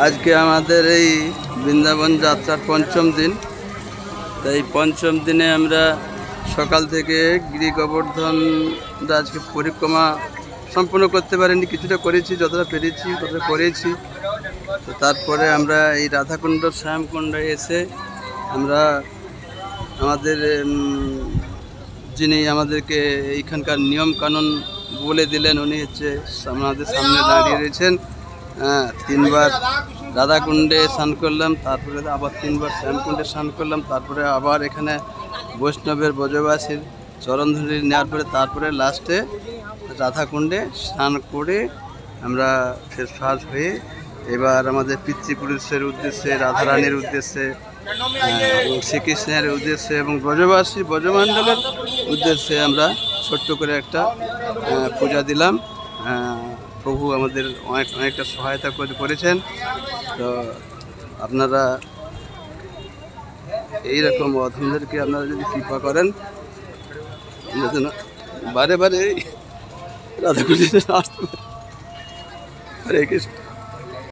আজকে আমাদের এই বৃন্দাবন যাত্রার পঞ্চম দিন। তাই পঞ্চম দিনে আমরা সকাল থেকে গিরি গোবর্ধন আজকে পরিক্রমা সম্পূর্ণ করতে পারিনি, কিছুটা করেছি, যতটা পেরেছি ততটা করেছি। তো তারপরে আমরা এই রাধাকুণ্ড শ্যামকুণ্ডে এসে আমরা আমাদের যিনি আমাদেরকে এইখানকার নিয়ম কানুন বলে দিলেন, উনি হচ্ছে আমাদের সামনে দাঁড়িয়ে রয়েছেন। তিনবার রাধাকুণ্ডে স্নান করলাম, তারপরে আবার তিনবার শ্যামকুণ্ডে স্নান করলাম, তারপরে আবার এখানে বৈষ্ণবের ব্রজবাসীর চরণধুলি নেওয়ার পরে তারপরে লাস্টে রাধাকুণ্ডে স্নান করে আমরা ফ্রেশ হয়ে এবার আমাদের পিতৃপুরুষের উদ্দেশ্যে, রাধারানীর উদ্দেশ্যে, শ্রীকৃষ্ণের উদ্দেশ্যে এবং ব্রজবাসী ব্রজমণ্ডলের উদ্দেশ্যে আমরা ছোট্ট করে একটা পূজা দিলাম। প্রভু আমাদের অনেকটা সহায়তা করেছেন। তো আপনারা এইরকম অধমদেরকে আপনারা যদি কৃপা করেন, বারে বারে রাধাকুণ্ডে আসতে পারে। হরে কৃষ্ণ।